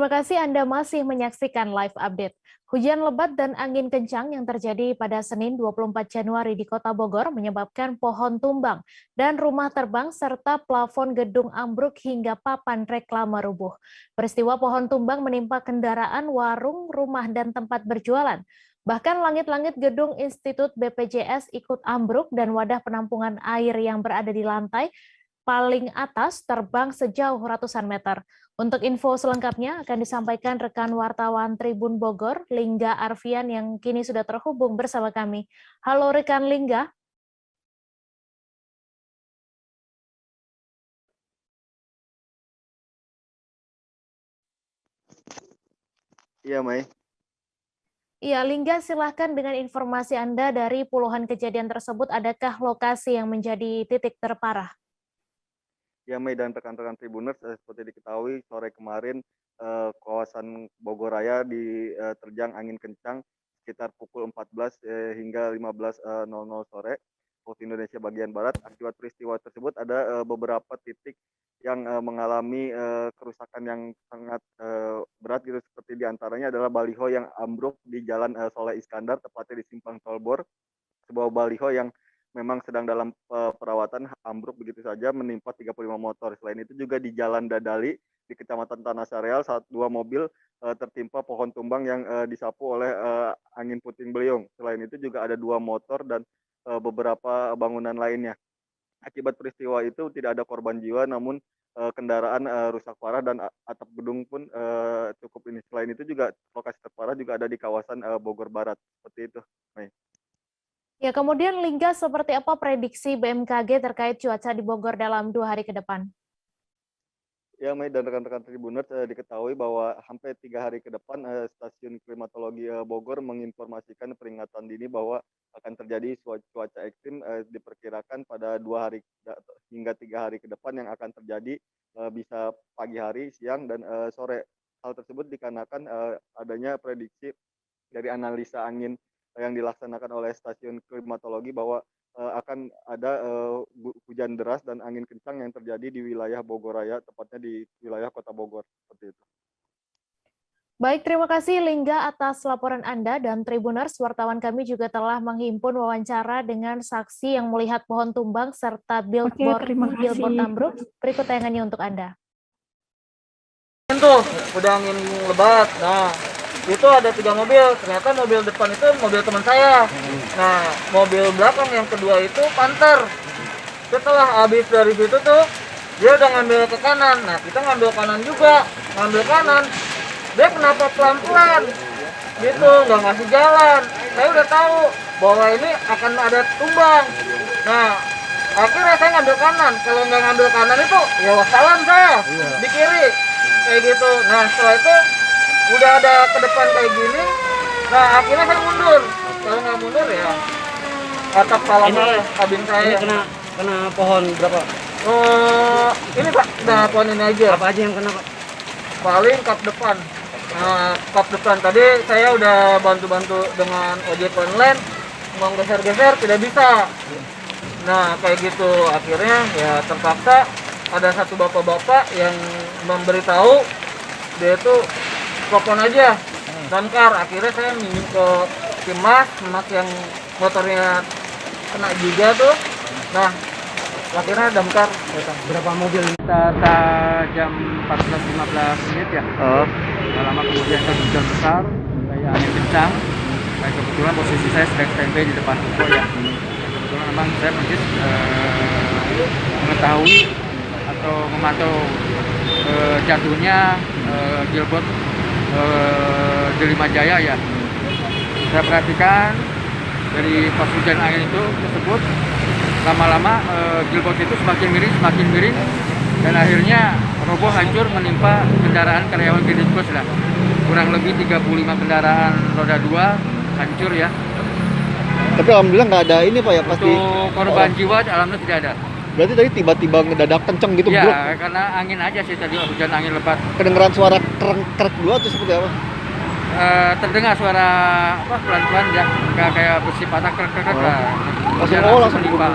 Terima kasih Anda masih menyaksikan live update. Hujan lebat dan angin kencang yang terjadi pada Senin 24 Januari di Kota Bogor menyebabkan pohon tumbang dan rumah terbang serta plafon gedung ambruk hingga papan reklame rubuh. Peristiwa pohon tumbang menimpa kendaraan, warung, rumah, dan tempat berjualan. Bahkan langit-langit gedung Institut BPJS ikut ambruk dan wadah penampungan air yang berada di lantai paling atas terbang sejauh ratusan meter. Untuk info selengkapnya akan disampaikan rekan wartawan Tribun Bogor, Lingga Arfian yang kini sudah terhubung bersama kami. Halo rekan Lingga. Iya, Mai. Iya, Lingga, silahkan dengan informasi Anda dari puluhan kejadian tersebut, adakah lokasi yang menjadi titik terparah? Ya, Mei dan rekan-rekan Tribuners, seperti diketahui sore kemarin kawasan Bogor Raya diterjang angin kencang sekitar pukul 14 hingga 15.00 sore waktu Indonesia bagian Barat. Akibat peristiwa tersebut ada beberapa titik yang mengalami kerusakan yang sangat berat gitu, seperti diantaranya adalah baliho yang ambruk di Jalan Soleh Iskandar, tepatnya di Simpang Tolbor. Sebuah baliho yang memang sedang dalam perawatan ambruk begitu saja menimpa 35 motor. Selain itu juga di Jalan Dadali di Kecamatan Tanah Sareal dua mobil tertimpa pohon tumbang yang disapu oleh angin puting beliung. Selain itu juga ada 2 motor dan beberapa bangunan lainnya. Akibat peristiwa itu tidak ada korban jiwa, namun kendaraan rusak parah dan atap gedung pun cukup ini. Selain itu juga lokasi terparah juga ada di kawasan Bogor Barat. Seperti itu. Baik. Ya, kemudian Lingga, seperti apa prediksi BMKG terkait cuaca di Bogor dalam 2 hari ke depan? Ya, Mei dan rekan-rekan Tribuners, diketahui bahwa hampir 3 hari ke depan Stasiun Klimatologi Bogor menginformasikan peringatan dini bahwa akan terjadi cuaca ekstrim, diperkirakan pada 2 hari hingga 3 hari ke depan yang akan terjadi bisa pagi hari, siang, dan sore. Hal tersebut dikarenakan adanya prediksi dari analisa angin yang dilaksanakan oleh Stasiun Klimatologi bahwa akan ada hujan deras dan angin kencang yang terjadi di wilayah Bogor Raya, tepatnya di wilayah Kota Bogor, seperti itu. Baik, terima kasih Lingga atas laporan Anda, dan Tribuners, wartawan kami juga telah menghimpun wawancara dengan saksi yang melihat pohon tumbang serta billboard ambruk. Berikut tayangannya untuk Anda. Tuh, udah angin lebat. Nah, itu ada 3 mobil. Ternyata mobil depan itu mobil teman saya. Nah, mobil belakang yang kedua itu Panther. Setelah habis dari situ tuh, dia udah ngambil ke kanan. Nah, kita ngambil kanan juga. Ngambil kanan. Dia kenapa pelan-pelan? Gitu, nggak ngasih jalan. Saya udah tahu bahwa ini akan ada tumbang. Nah, akhirnya saya ngambil kanan. Kalau nggak ngambil kanan itu, ya wassalam saya. Di kiri. Kayak gitu. Nah, setelah itu udah ada ke depan kayak gini. Nah, akhirnya saya mundur. Kalau nggak mundur ya atap palang kabin saya. Ini kena pohon berapa? Ini Pak, nah pohon ini aja. Apa aja yang kena Pak? Paling kap depan. Nah, kap depan tadi saya udah bantu-bantu dengan ojek online, mau geser-geser tidak bisa. Nah, kayak gitu. Akhirnya ya terpaksa ada satu bapak-bapak yang memberitahu dia itu telepon aja damkar. Akhirnya saya minjem ke Cimas yang motornya kena juga tuh. Nah, akhirnya damkar datang. Berapa mobil? Kita jam 14.15 menit ya. Nggak lama kemudian kan hujan besar, kayak angin kencang. Nah, kebetulan posisi saya sedang standby di depan toko ya. Kebetulan memang saya persis mengetahui atau memantau jatuhnya billboard Delima Jaya ya. Saya perhatikan dari pas hujan angin itu tersebut, lama-lama billboard itu semakin miring dan akhirnya roboh hancur menimpa kendaraan karyawan Green Bus lah. Kurang lebih 35 kendaraan roda 2 hancur ya. Tapi alhamdulillah nggak ada ini Pak ya, pasti. Untuk korban jiwa alhamdulillah tidak ada. Berarti tadi tiba-tiba ngedadak kenceng gitu, Ya, bro. karena angin aja sih tadi, hujan angin lebat. Kedengeran suara krek dua atau seperti apa? Terdengar suara apa pelan-pelan ya, kayak besi patah krek lah. Langsung Dia langsung menimpa.